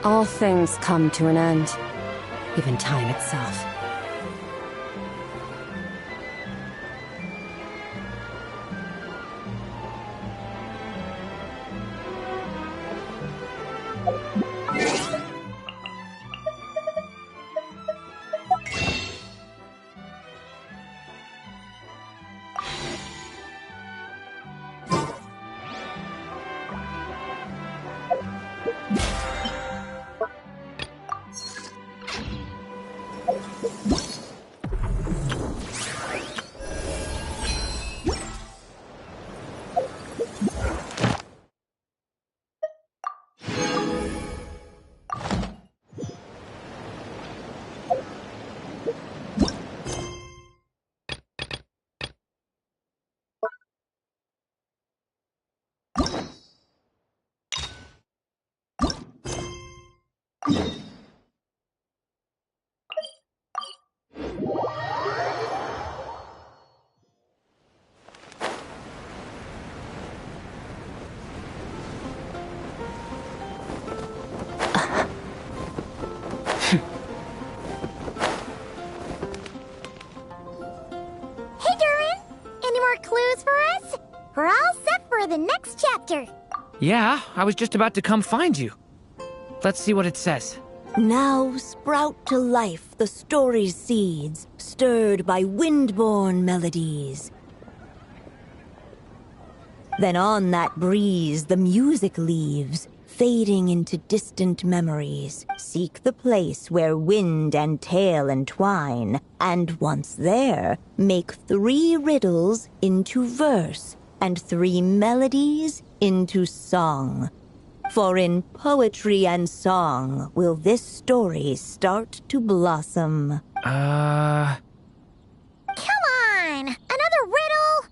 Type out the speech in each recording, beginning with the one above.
All things come to an end, even time itself. We're all set for the next chapter. Yeah, I was just about to come find you. Let's see what it says. Now sprout to life the story's seeds, stirred by wind-born melodies. Then on that breeze the music leaves, fading into distant memories. Seek the place where wind and tale entwine, and once there, make 3 riddles into verse, and 3 melodies into song. For in poetry and song will this story start to blossom. Come on! Another riddle?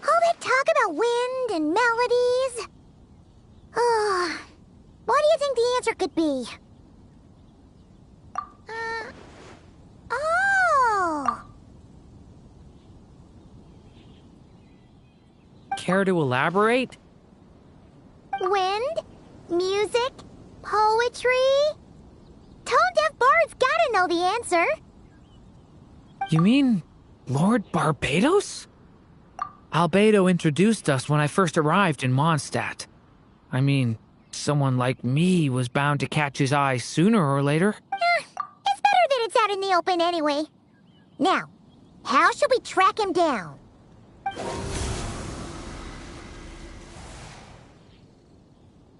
All that talk about wind and melodies? What do you think the answer could be? Oh! Care to elaborate? Wind, music, poetry. Tone-deaf bards gotta know the answer. You mean Lord Barbados? Albedo introduced us when I first arrived in Mondstadt. I mean, someone like me was bound to catch his eye sooner or later. It's better that it's out in the open anyway. Now, how should we track him down?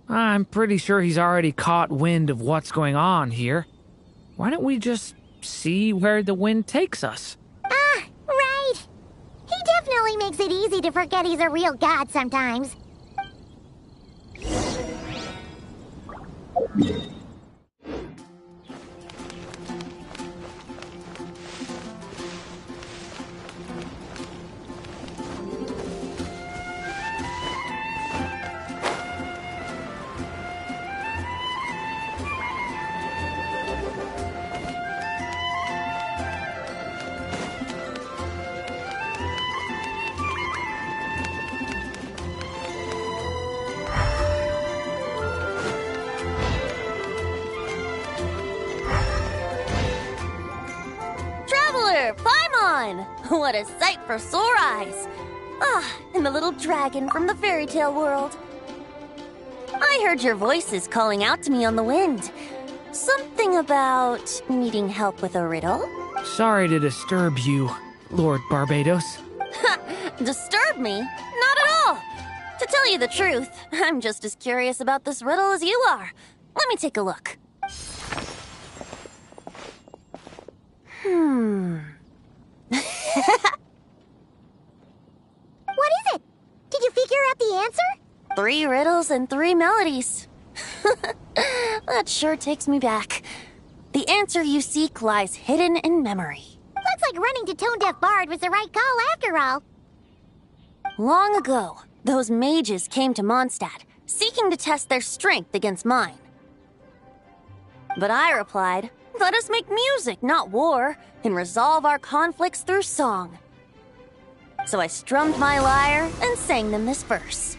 I'm pretty sure he's already caught wind of what's going on here. Why don't we just see where the wind takes us? Right. He definitely makes it easy to forget he's a real god sometimes. What a sight for sore eyes! And the little dragon from the fairy tale world. I heard your voices calling out to me on the wind. Something about needing help with a riddle? Sorry to disturb you, Lord Barbados. Disturb me? Not at all! To tell you the truth, I'm just as curious about this riddle as you are. Let me take a look. What is it? Did you figure out the answer? 3 riddles and 3 melodies. That sure takes me back. The answer you seek lies hidden in memory. Looks like running to Tone Deaf Bard was the right call after all. Long ago, those mages came to Mondstadt, seeking to test their strength against mine. But I replied, let us make music, not war, and resolve our conflicts through song. So I strummed my lyre and sang them this verse.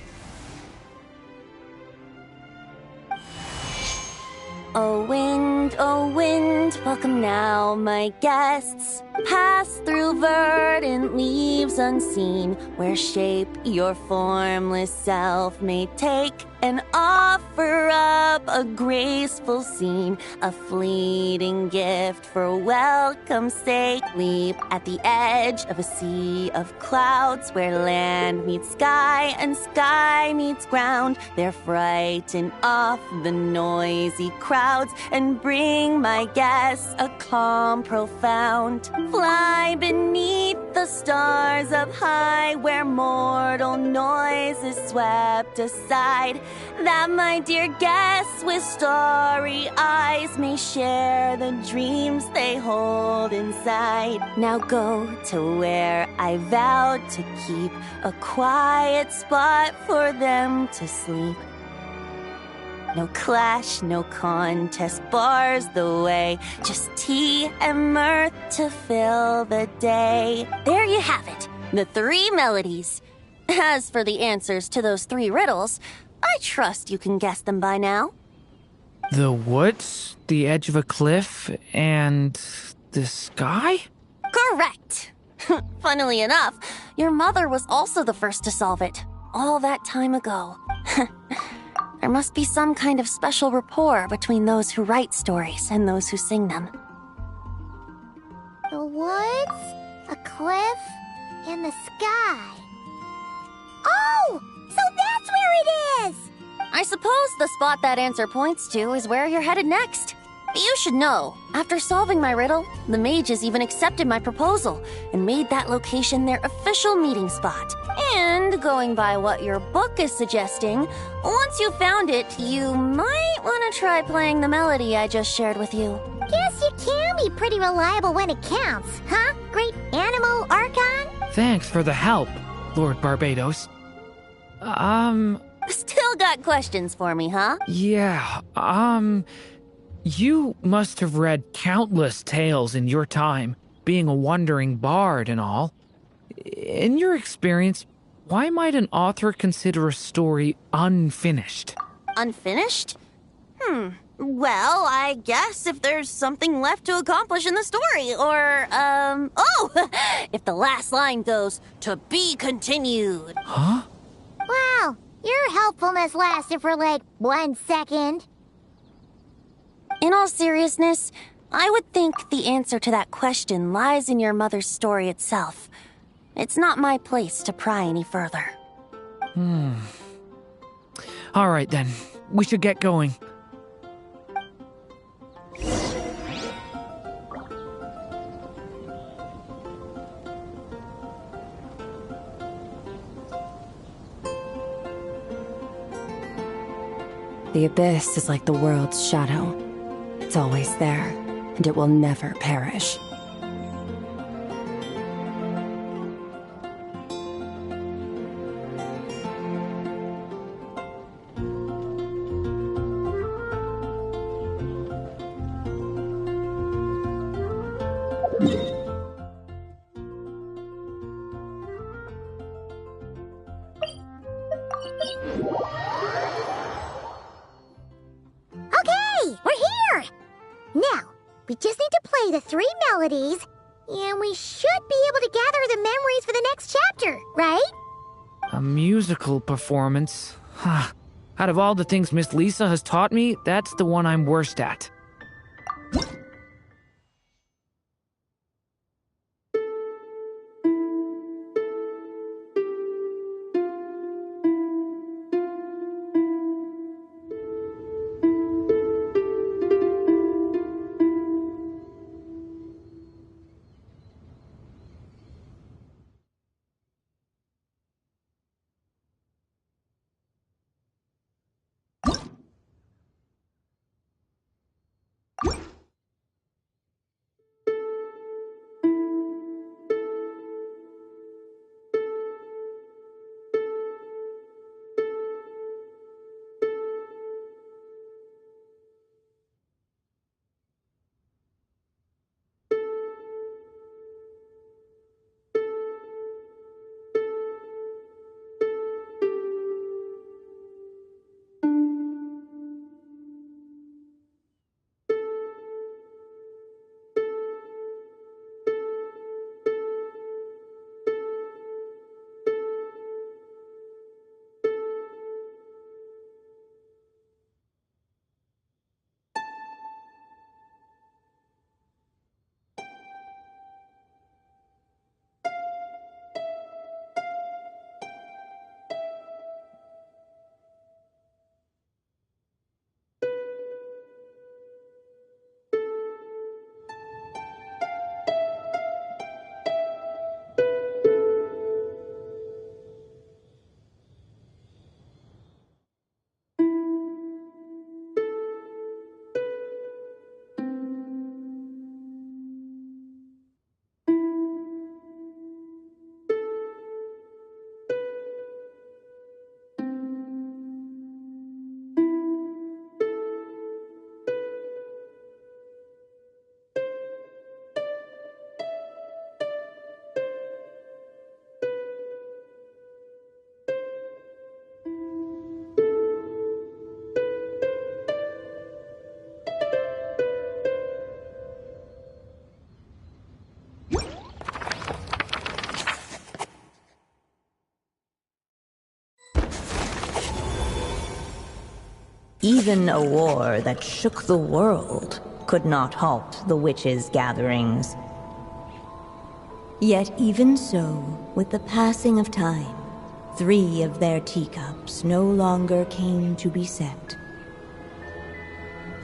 oh wind, welcome now, my guests. Pass through verdant leaves unseen, where shape your formless self may take, and offer up a graceful scene, a fleeting gift for welcome's sake. Leap at the edge of a sea of clouds, where land meets sky and sky meets ground. There frighten off the noisy crowds and bring my guests a calm profound. Fly beneath the stars up high, where mortal noise is swept aside, that my dear guests with starry eyes may share the dreams they hold inside. Now go to where I vowed to keep a quiet spot for them to sleep. No clash, no contest bars the way, just tea and mirth to fill the day. There you have it, the 3 melodies. As for the answers to those 3 riddles, I trust you can guess them by now. The woods, the edge of a cliff, and the sky? Correct! Funnily enough, your mother was also the first to solve it, all that time ago. There must be some kind of special rapport between those who write stories and those who sing them. The woods, a cliff, and the sky. Oh! So that's where it is! I suppose the spot that answer points to is where you're headed next. You should know, after solving my riddle, the mages even accepted my proposal and made that location their official meeting spot. And going by what your book is suggesting, once you found it, you might want to try playing the melody I just shared with you. Guess you can be pretty reliable when it counts, huh? Great Animal Archon? Thanks for the help, Lord Barbados. Still got questions for me, huh? Yeah, you must have read countless tales in your time, being a wandering bard and all. In your experience, why might an author consider a story unfinished? Unfinished? Well, I guess if there's something left to accomplish in the story, or, if the last line goes, "To be continued." Huh? Wow, your helpfulness lasted for like 1 second. In all seriousness, I would think the answer to that question lies in your mother's story itself. It's not my place to pry any further. All right then, we should get going. The abyss is like the world's shadow. It's always there, and it will never perish. Okay, we're here! Now, we just need to play the 3 melodies, and we should be able to gather the memories for the next chapter, right? A musical performance? Huh. Out of all the things Miss Lisa has taught me, that's the one I'm worst at. Even a war that shook the world could not halt the witches' gatherings. Yet even so, with the passing of time, 3 of their teacups no longer came to be set.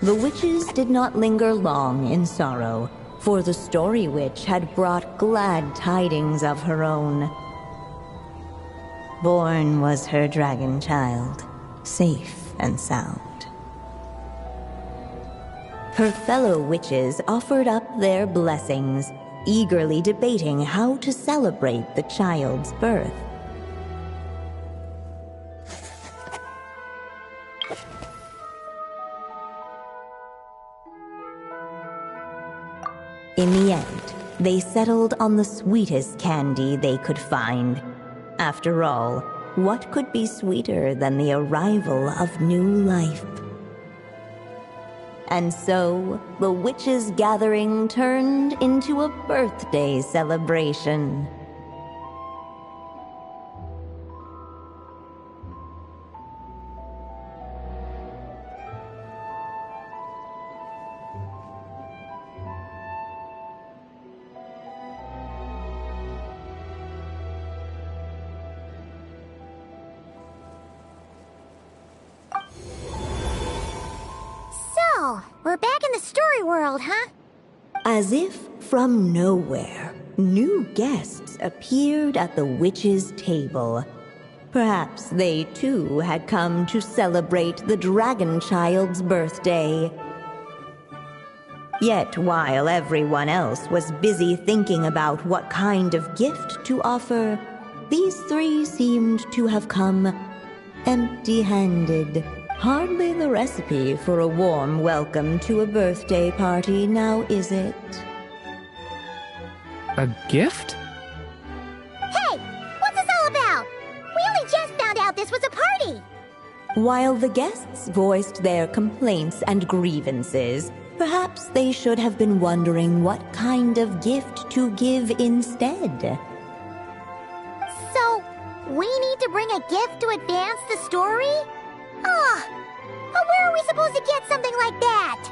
The witches did not linger long in sorrow, for the Story Witch had brought glad tidings of her own. Born was her dragon child, safe and sound. Her fellow witches offered up their blessings, eagerly debating how to celebrate the child's birth. In the end, they settled on the sweetest candy they could find. After all, what could be sweeter than the arrival of new life? And so, the witches' gathering turned into a birthday celebration. So, we're back in the story world, huh? As if from nowhere, new guests appeared at the witches' table. Perhaps they too had come to celebrate the dragon child's birthday. Yet while everyone else was busy thinking about what kind of gift to offer, these 3 seemed to have come empty-handed. Hardly the recipe for a warm welcome to a birthday party, now is it? A gift? Hey, what's this all about? We only just found out this was a party. While the guests voiced their complaints and grievances, perhaps they should have been wondering what kind of gift to give instead. So, we need to bring a gift to advance the story? But where are we supposed to get something like that?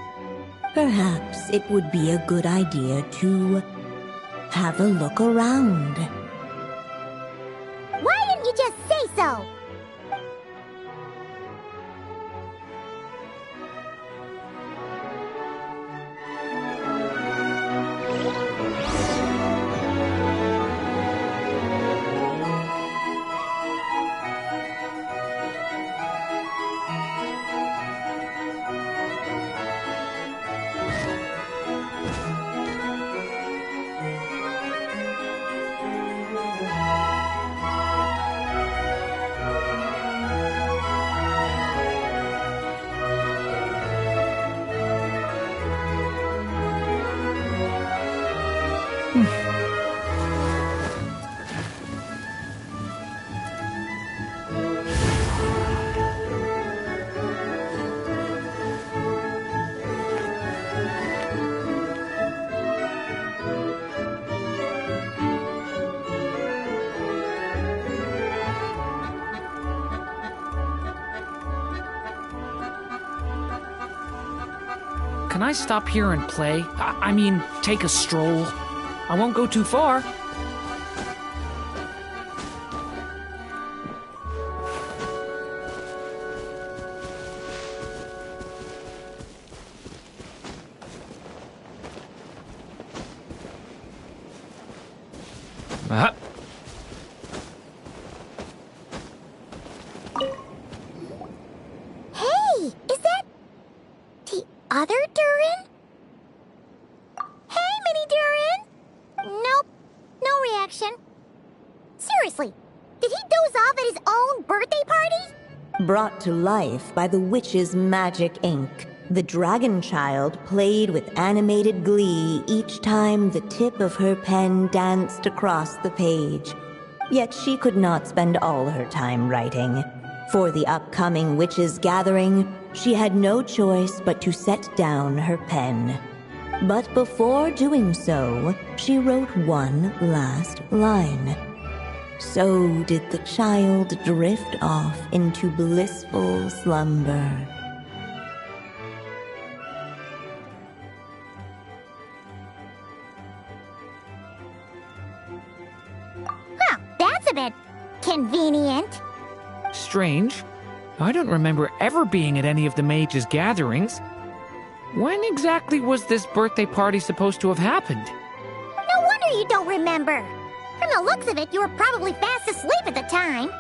Perhaps it would be a good idea to have a look around. Why didn't you just say so? Can I stop here and play? I mean, take a stroll. I won't go too far. Hey, is that the other Durin? Hey, Mini Durin! Nope, no reaction. Seriously, did he doze off at his own birthday party? Brought to life by the witch's magic ink, the dragon child played with animated glee each time the tip of her pen danced across the page. Yet she could not spend all her time writing. For the upcoming witches' gathering, she had no choice but to set down her pen. But before doing so, she wrote one last line. So did the child drift off into blissful slumber. Convenient. Strange. I don't remember ever being at any of the mages' gatherings. When exactly was this birthday party supposed to have happened? No wonder you don't remember. From the looks of it, you were probably fast asleep at the time.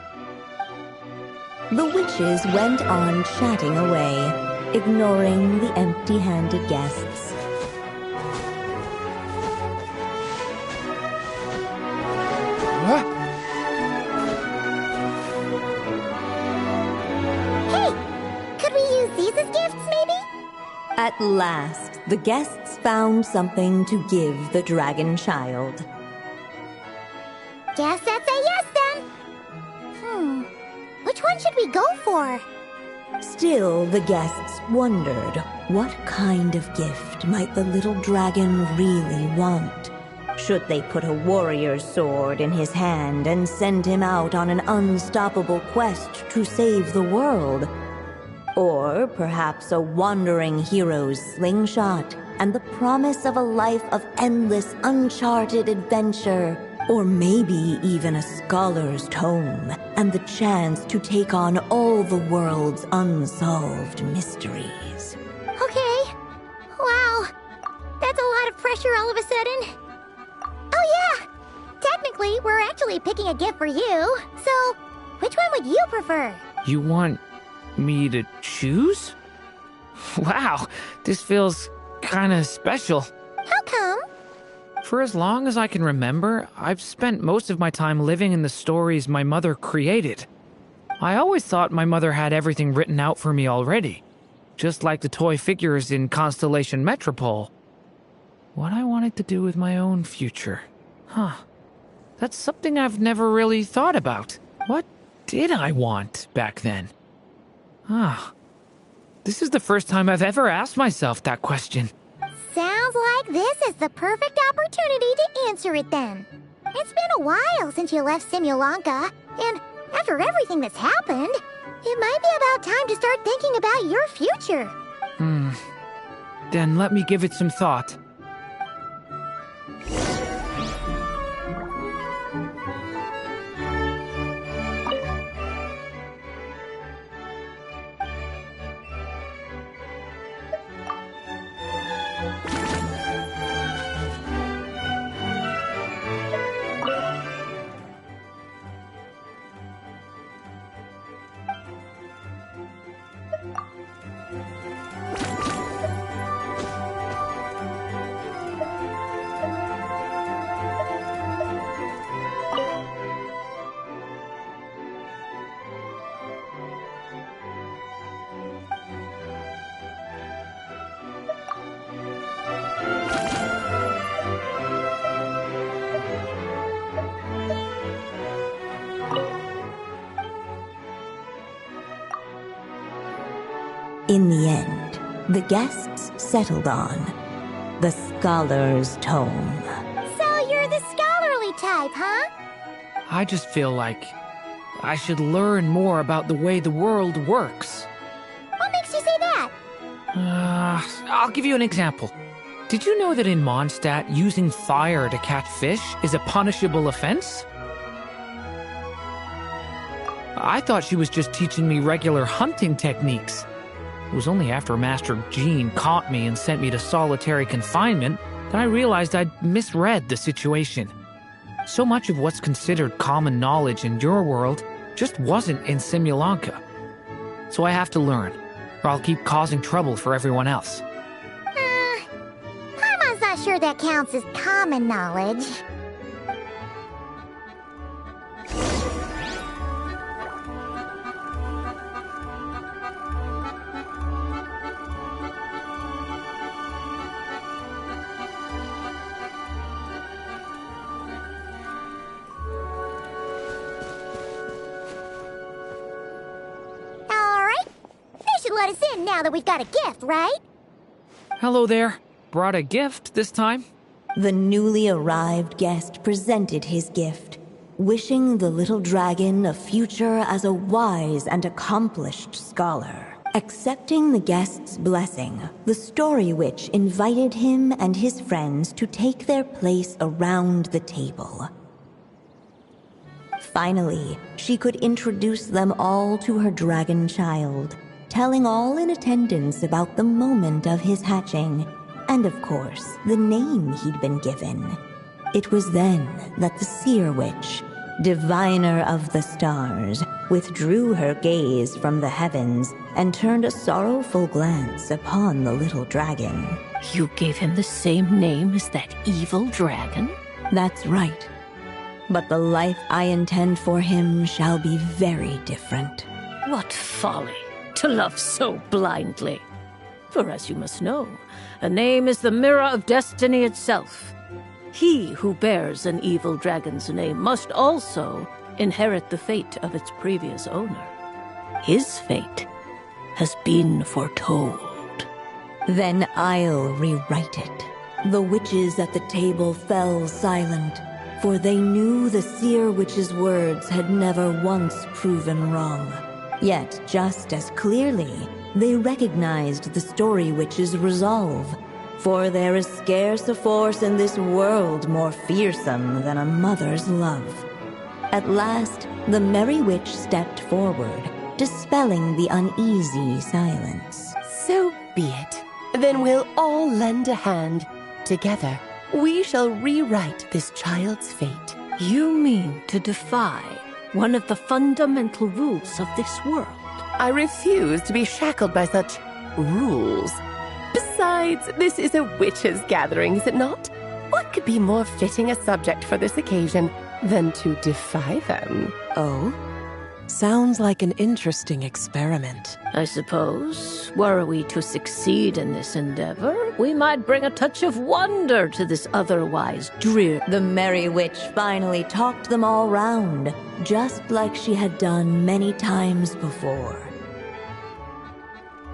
The witches went on chatting away, ignoring the empty-handed guests. Hey, could we use these as gifts, maybe? At last, the guests found something to give the dragon child. Guess that's a yes then. Which one should we go for? Still, the guests wondered, what kind of gift might the little dragon really want? Should they put a warrior's sword in his hand and send him out on an unstoppable quest to save the world? Or perhaps a wandering hero's slingshot and the promise of a life of endless, uncharted adventure? Or maybe even a scholar's tome and the chance to take on all the world's unsolved mysteries. Okay. Wow. That's a lot of pressure all of a sudden. Oh yeah! Technically, we're actually picking a gift for you. So, which one would you prefer? You want me to choose? Wow, this feels kinda special. How come? For as long as I can remember, I've spent most of my time living in the stories my mother created. I always thought my mother had everything written out for me already, just like the toy figures in Constellation Metropole. What I wanted to do with my own future. Huh. That's something I've never really thought about. What did I want back then? This is the first time I've ever asked myself that question. Sounds like this is the perfect opportunity to answer it then. It's been a while since you left Simulanka, and after everything that's happened, it might be about time to start thinking about your future. Then let me give it some thought. In the end, the guests settled on the Scholar's Tome. So you're the scholarly type, huh? I just feel like I should learn more about the way the world works. What makes you say that? I'll give you an example. Did you know that in Mondstadt, using fire to catch fish is a punishable offense? I thought she was just teaching me regular hunting techniques. It was only after Master Jean caught me and sent me to solitary confinement that I realized I'd misread the situation. So much of what's considered common knowledge in your world just wasn't in Simulanka. So I have to learn, or I'll keep causing trouble for everyone else. Paimon's not sure that counts as common knowledge. Let us in now that we've got a gift, right? Hello there. Brought a gift this time? The newly arrived guest presented his gift, wishing the little dragon a future as a wise and accomplished scholar. Accepting the guest's blessing, the story witch invited him and his friends to take their place around the table. Finally, she could introduce them all to her dragon child, telling all in attendance about the moment of his hatching, and of course, the name he'd been given. It was then that the seer witch, diviner of the stars, withdrew her gaze from the heavens and turned a sorrowful glance upon the little dragon. You gave him the same name as that evil dragon? That's right. But the life I intend for him shall be very different. What folly to love so blindly. For as you must know, a name is the mirror of destiny itself. He who bears an evil dragon's name must also inherit the fate of its previous owner. His fate has been foretold. Then I'll rewrite it. The witches at the table fell silent, for they knew the seer witch's words had never once proven wrong. Yet, just as clearly, they recognized the story witch's resolve, for there is scarce a force in this world more fearsome than a mother's love. At last, the merry witch stepped forward, dispelling the uneasy silence. So be it. Then we'll all lend a hand. Together, we shall rewrite this child's fate. You mean to defy one of the fundamental rules of this world? I refuse to be shackled by such rules. Besides, this is a witches' gathering, is it not? What could be more fitting a subject for this occasion than to defy them? Oh? Sounds like an interesting experiment. I suppose, were we to succeed in this endeavor, we might bring a touch of wonder to this otherwise drear. The merry witch finally talked them all round, just like she had done many times before.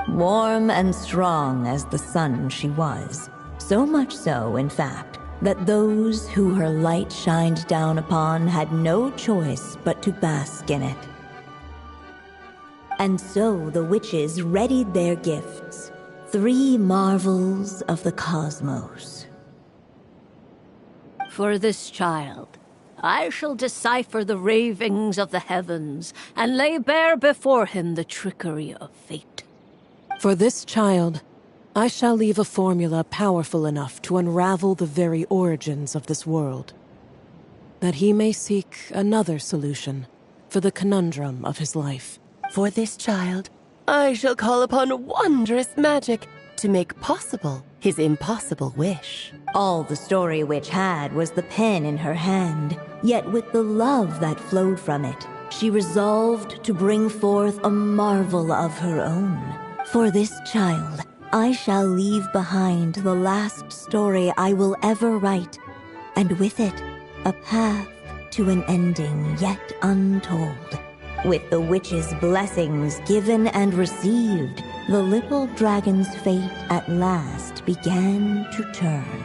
Warm and strong as the sun she was, so much so, in fact, that those who her light shined down upon had no choice but to bask in it. And so the witches readied their gifts, 3 marvels of the cosmos. For this child, I shall decipher the ravings of the heavens and lay bare before him the trickery of fate. For this child, I shall leave a formula powerful enough to unravel the very origins of this world, that he may seek another solution for the conundrum of his life. For this child, I shall call upon wondrous magic to make possible his impossible wish. All the story witch had was the pen in her hand, yet with the love that flowed from it, she resolved to bring forth a marvel of her own. For this child, I shall leave behind the last story I will ever write, and with it, a path to an ending yet untold. With the witch's blessings given and received, the little dragon's fate at last began to turn.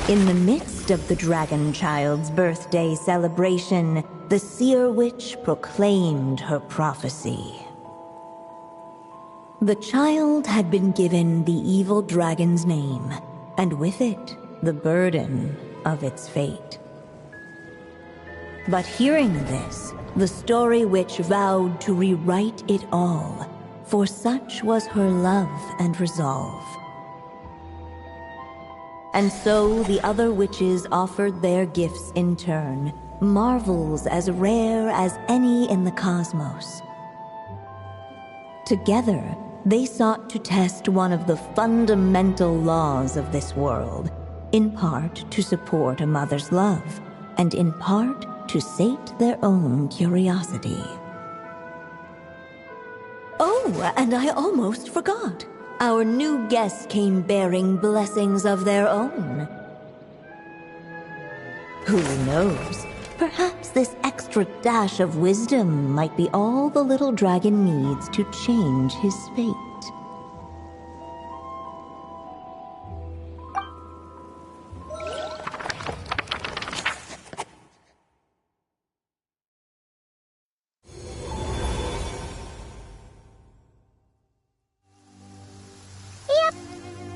In the midst of the dragon child's birthday celebration, the seer witch proclaimed her prophecy. The child had been given the evil dragon's name, and with it, the burden of its fate. But hearing this, the story witch vowed to rewrite it all, for such was her love and resolve. And so the other witches offered their gifts in turn, marvels as rare as any in the cosmos. Together, they sought to test one of the fundamental laws of this world, in part to support a mother's love, and in part to sate their own curiosity. Oh, and I almost forgot. Our new guests came bearing blessings of their own. Who knows? Perhaps this extra dash of wisdom might be all the little dragon needs to change his fate.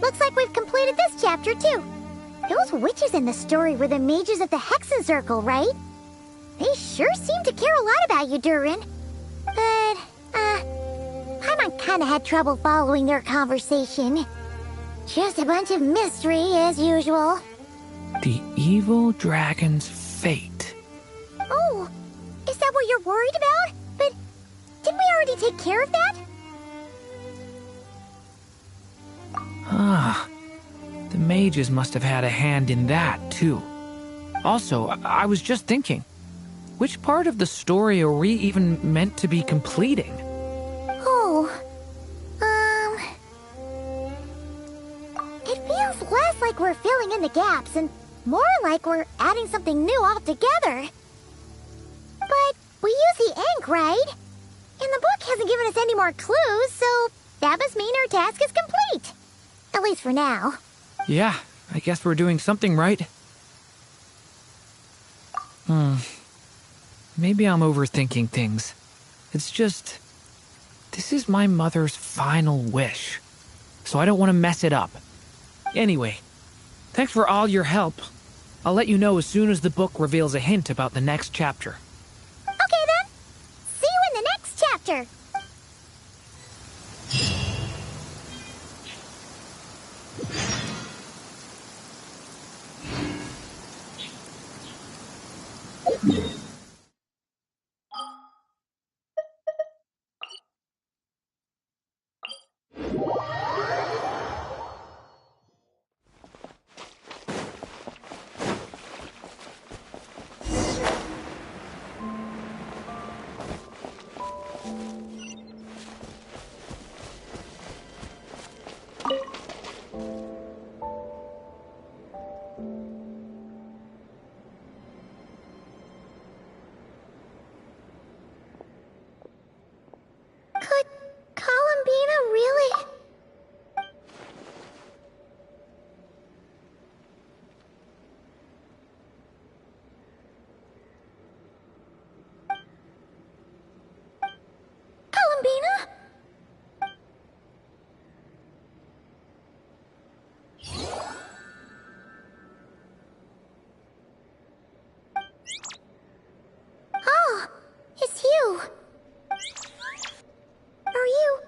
Looks like we've completed this chapter, too. Those witches in the story were the mages of the Hexen Circle, right? They sure seem to care a lot about you, Durin. But, Paimon kinda had trouble following their conversation. Just a bunch of mystery, as usual. The evil dragon's fate. Oh, is that what you're worried about? But didn't we already take care of that? Ah, the mages must have had a hand in that, too. Also, I was just thinking, which part of the story are we even meant to be completing? Oh, it feels less like we're filling in the gaps and more like we're adding something new altogether. But we use the ink, right? And the book hasn't given us any more clues, so that must mean our task is complete. At least for now. Yeah, I guess we're doing something right. Maybe I'm overthinking things. It's just, this is my mother's final wish, so I don't want to mess it up. Anyway, thanks for all your help. I'll let you know as soon as the book reveals a hint about the next chapter. Okay then. See you in the next chapter. Could Columbina really... Columbina? Oh, it's you. Are you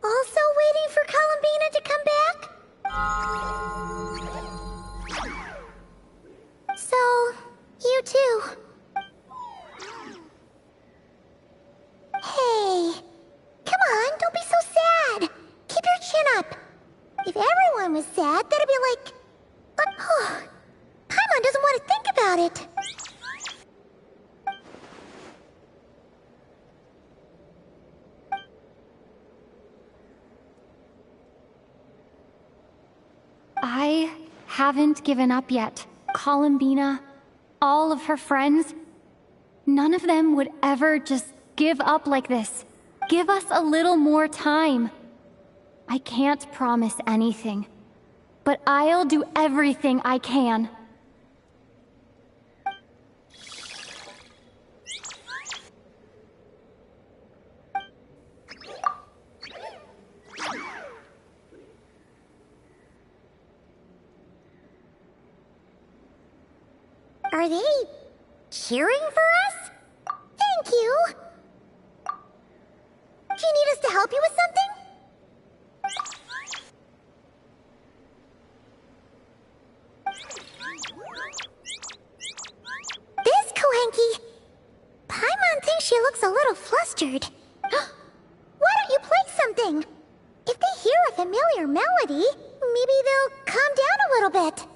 also waiting for Columbina to come back? So, you too. Hey, come on, don't be so sad. Keep your chin up. If everyone was sad, that'd be like... Oh, Paimon doesn't want to think about it. I haven't given up yet. Columbina, all of her friends, none of them would ever just give up like this. Give us a little more time. I can't promise anything, but I'll do everything I can. Are they cheering for us? Thank you. Do you need us to help you with something? This Kohenki. Paimon thinks she looks a little flustered. Why don't you play something? If they hear a familiar melody, maybe they'll calm down a little bit.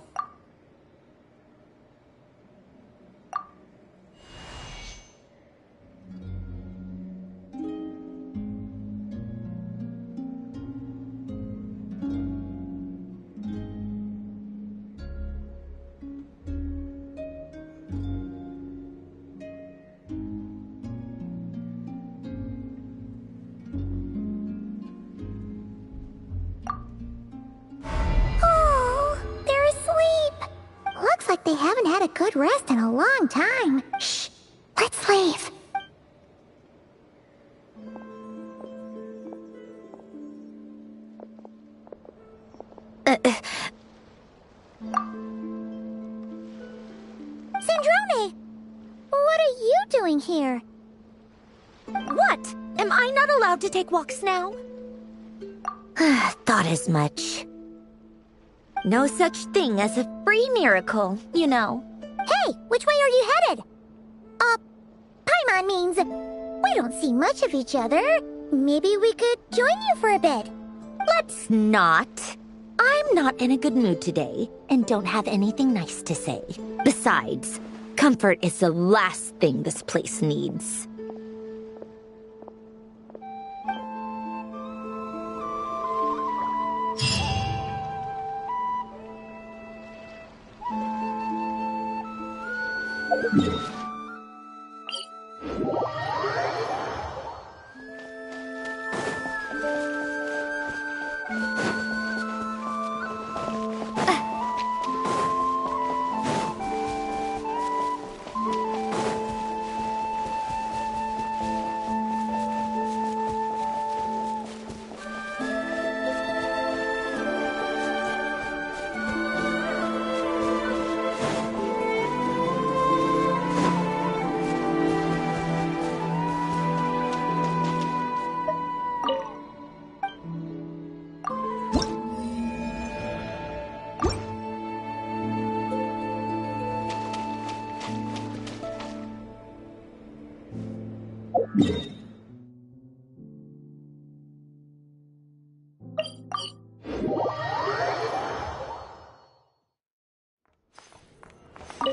Looks like they haven't had a good rest in a long time. Shh! Let's leave. Sandrone! What are you here. What? Am I not allowed to take walks now? Thought as much. No such thing as a free miracle, you know. Hey, which way are you headed? Paimon means we don't see much of each other. Maybe we could join you for a bit. Let's not. I'm not in a good mood today, and don't have anything nice to say. Besides, comfort is the last thing this place needs.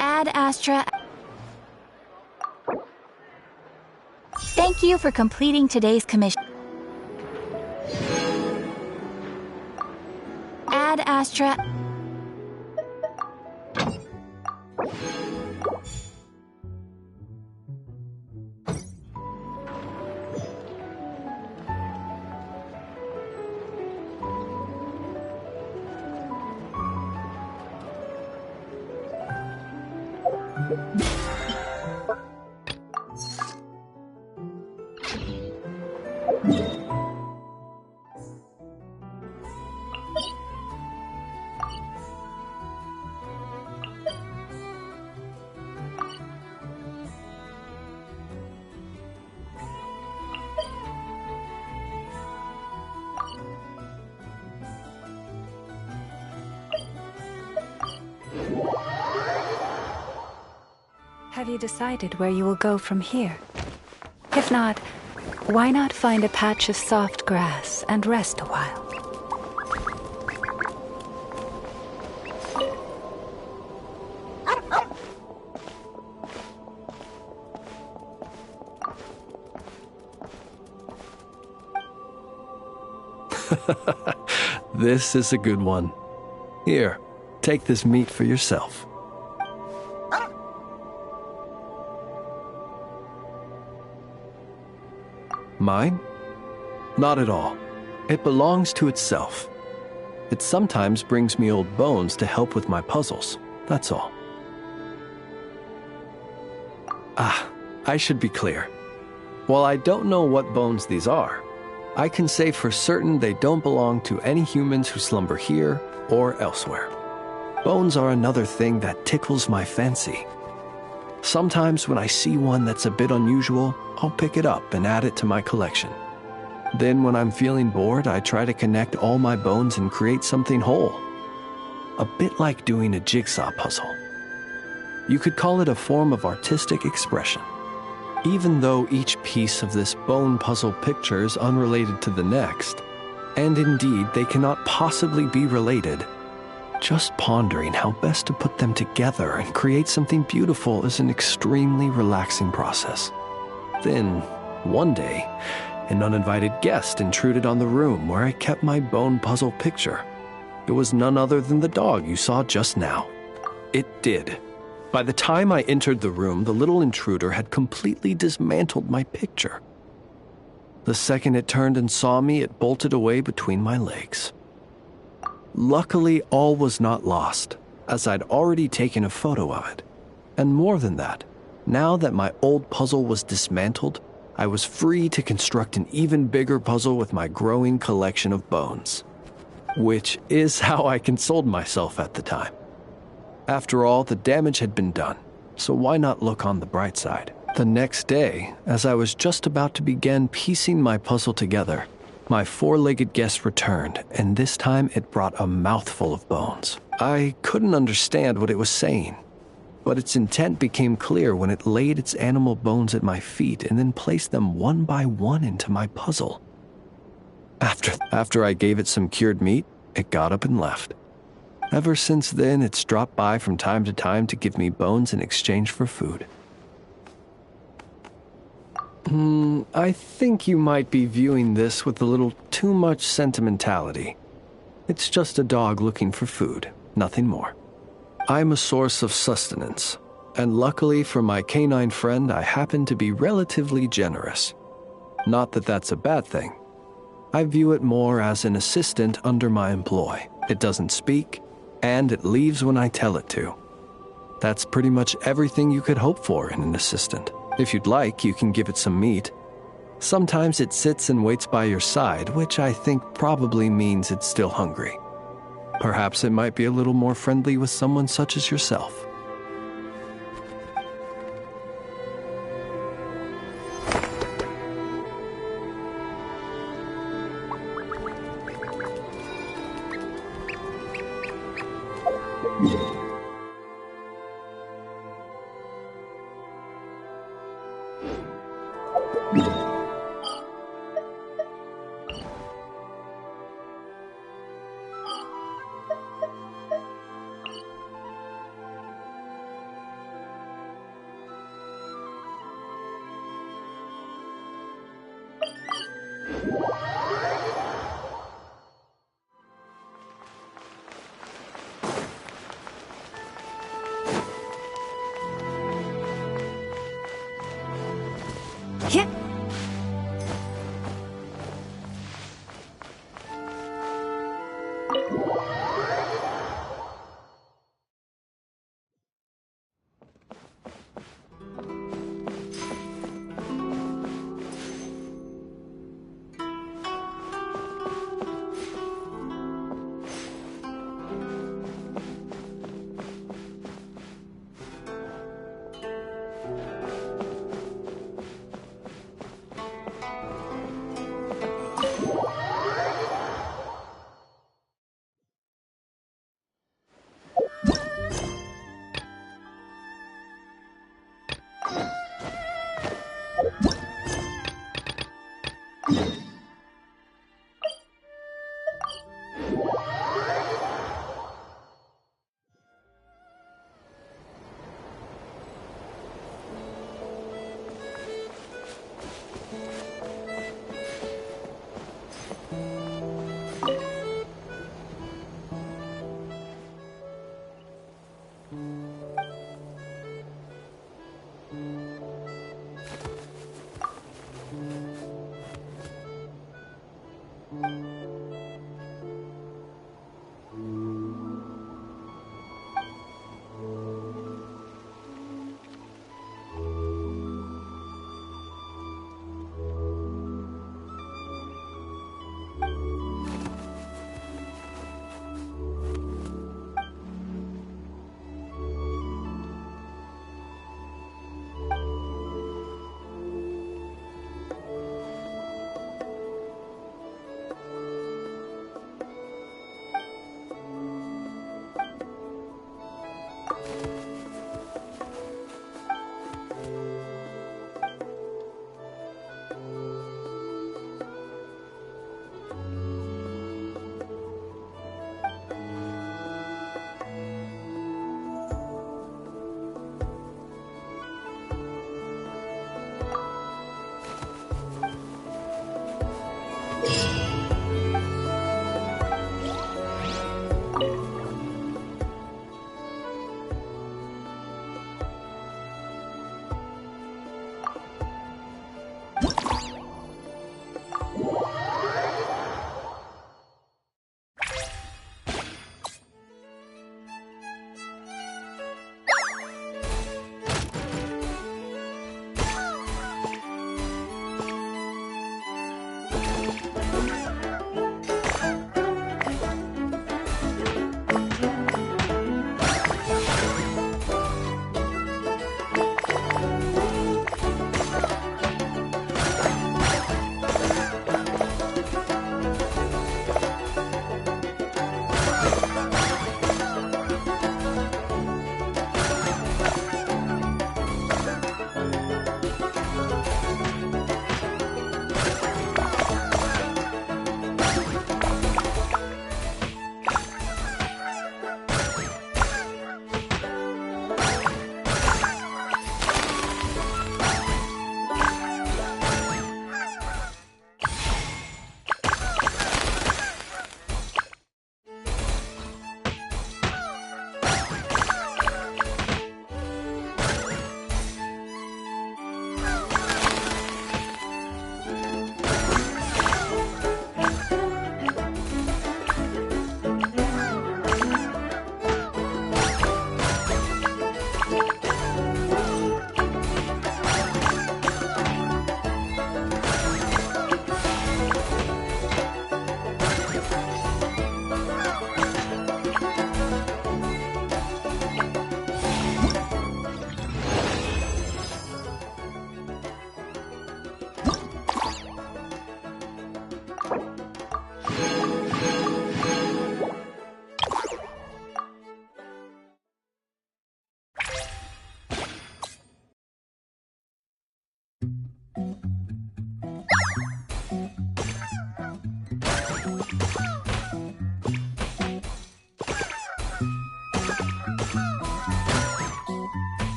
Ad Astra. Thank you for completing today's commission. Ad Astra. Have you decided where you will go from here? If not, why not find a patch of soft grass and rest a while? This is a good one. Here, take this meat for yourself. Mine? Not at all. It belongs to itself. It sometimes brings me old bones to help with my puzzles, that's all. I should be clear. While I don't know what bones these are, I can say for certain they don't belong to any humans who slumber here or elsewhere. Bones are another thing that tickles my fancy. Sometimes when I see one that's a bit unusual, I'll pick it up and add it to my collection. Then when I'm feeling bored, I try to connect all my bones and create something whole. A bit like doing a jigsaw puzzle. You could call it a form of artistic expression. Even though each piece of this bone puzzle picture is unrelated to the next, and indeed they cannot possibly be related, just pondering how best to put them together and create something beautiful is an extremely relaxing process. Then, one day, an uninvited guest intruded on the room where I kept my bone puzzle picture. It was none other than the dog you saw just now. It did. By the time I entered the room, the little intruder had completely dismantled my picture. The second it turned and saw me, it bolted away between my legs. Luckily, all was not lost, as I'd already taken a photo of it. And more than that, now that my old puzzle was dismantled, I was free to construct an even bigger puzzle with my growing collection of bones. Which is how I consoled myself at the time. After all, the damage had been done, so why not look on the bright side? The next day, as I was just about to begin piecing my puzzle together, my four-legged guest returned, and this time it brought a mouthful of bones. I couldn't understand what it was saying, but its intent became clear when it laid its animal bones at my feet and then placed them one by one into my puzzle. After I gave it some cured meat, it got up and left. Ever since then, it's dropped by from time to time to give me bones in exchange for food. I think you might be viewing this with a little too much sentimentality. It's just a dog looking for food, nothing more. I'm a source of sustenance, and luckily for my canine friend, I happen to be relatively generous. Not that that's a bad thing. I view it more as an assistant under my employ. It doesn't speak, and it leaves when I tell it to. That's pretty much everything you could hope for in an assistant. If you'd like, you can give it some meat. Sometimes it sits and waits by your side, which I think probably means it's still hungry. Perhaps it might be a little more friendly with someone such as yourself. Yeah.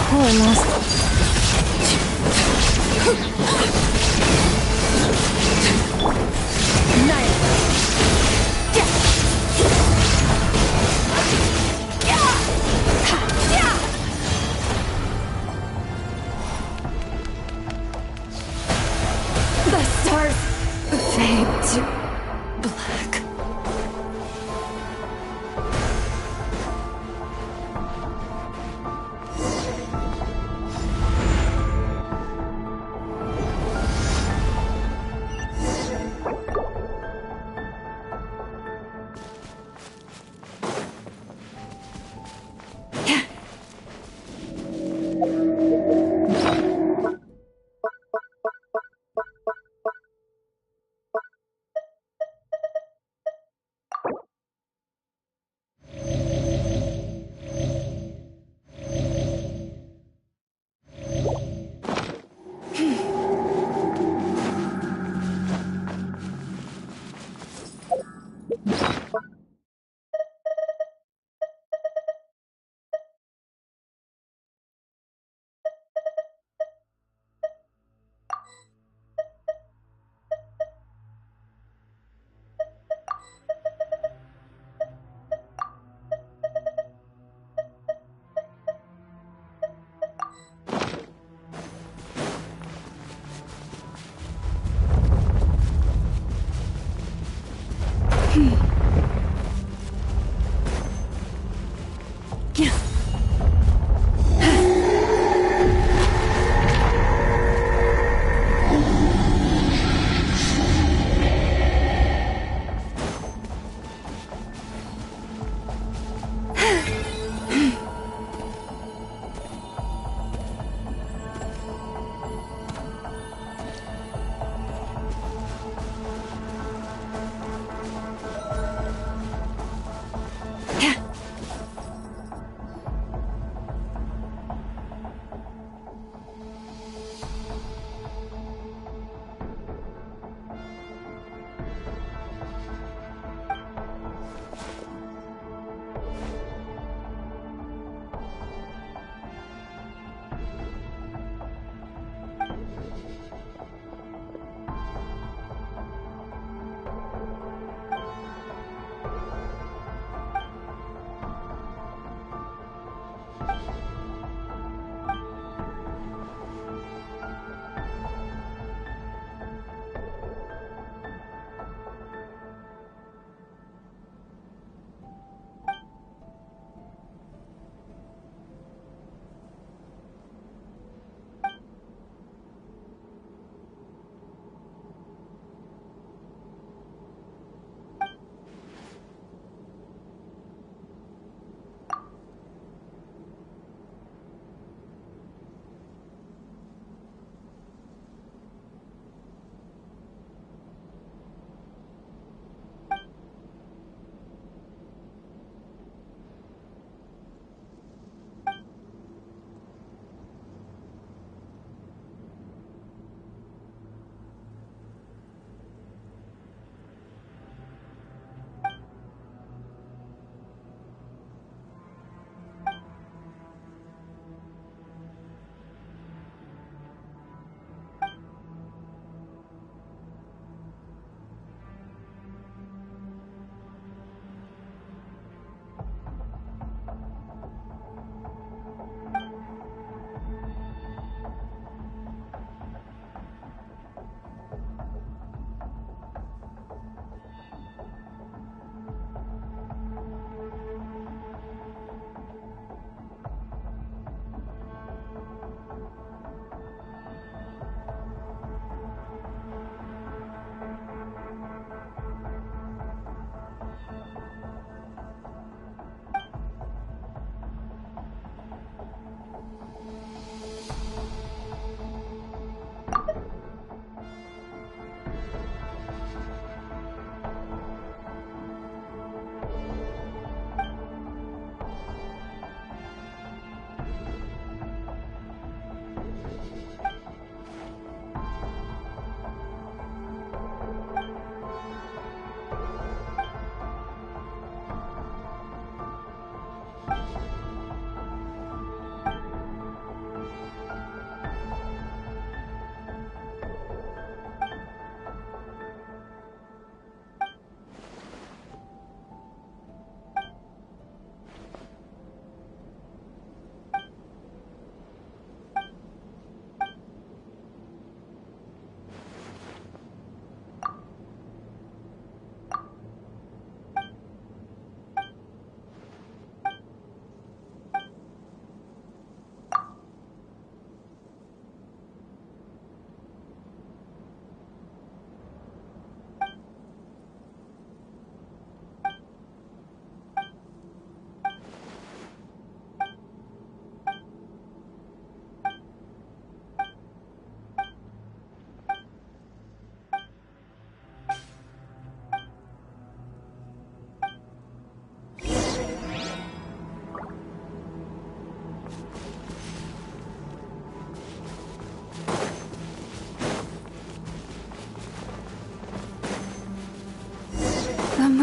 The stars fade to black.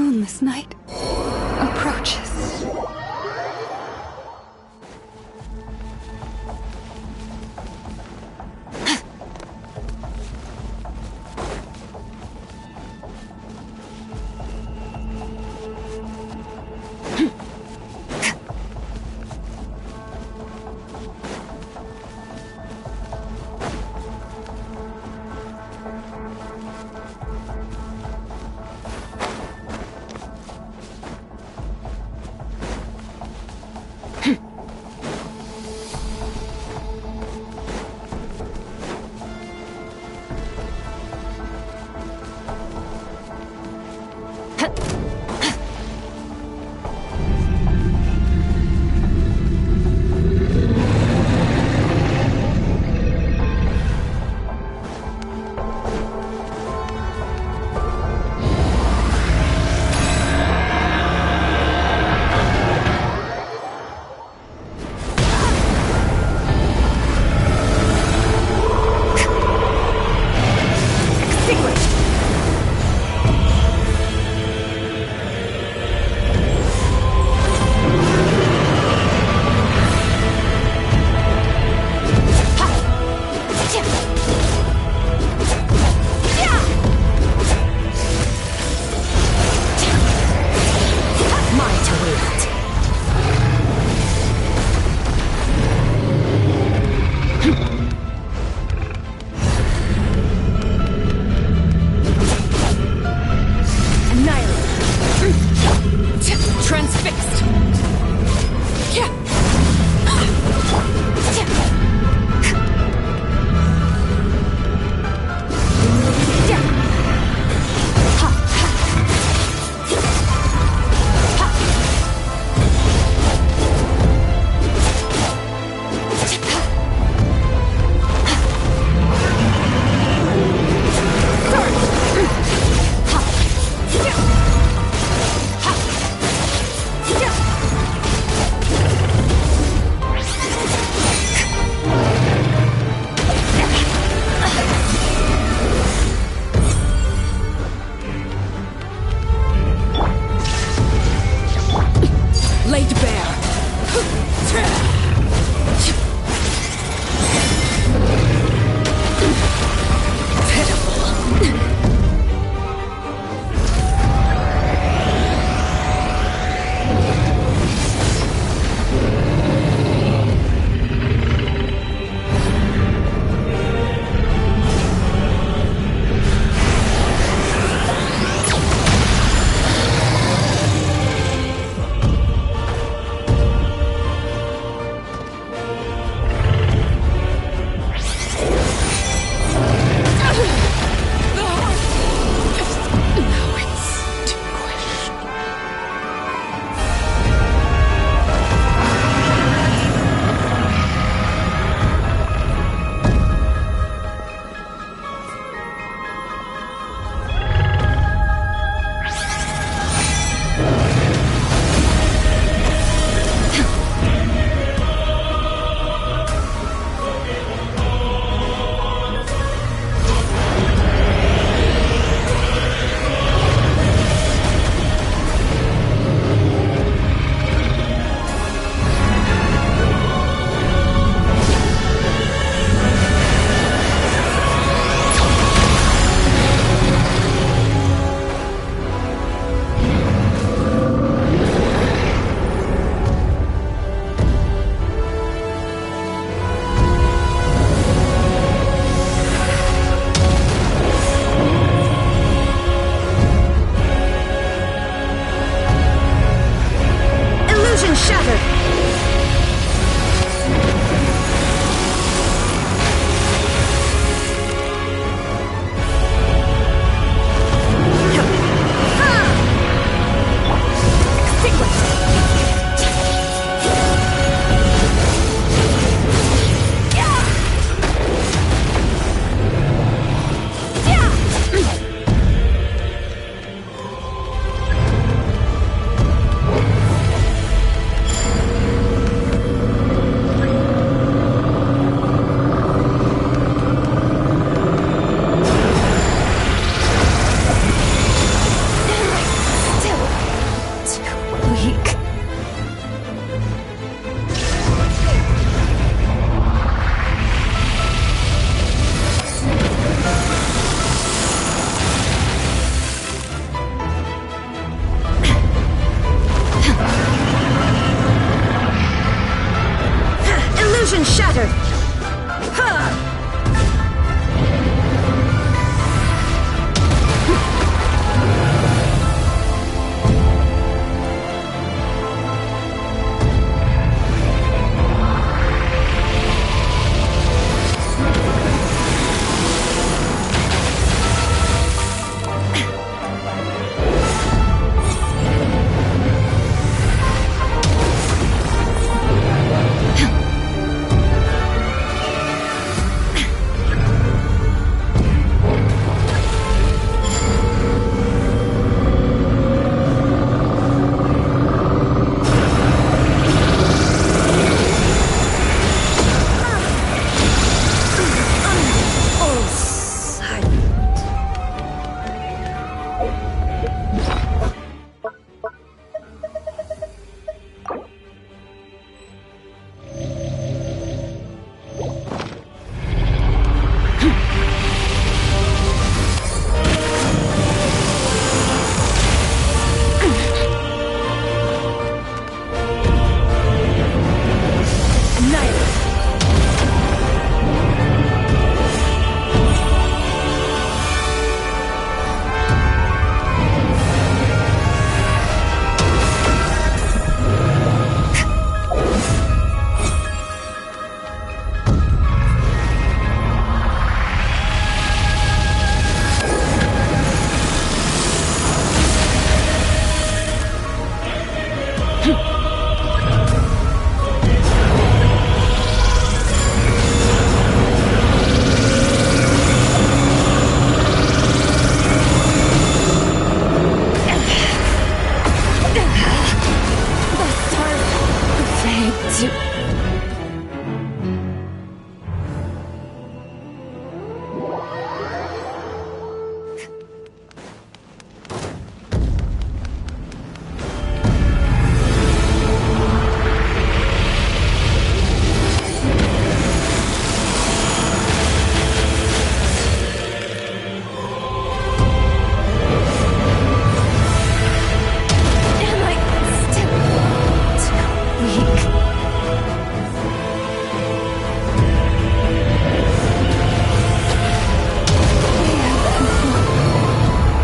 moonless night approaches. Bye.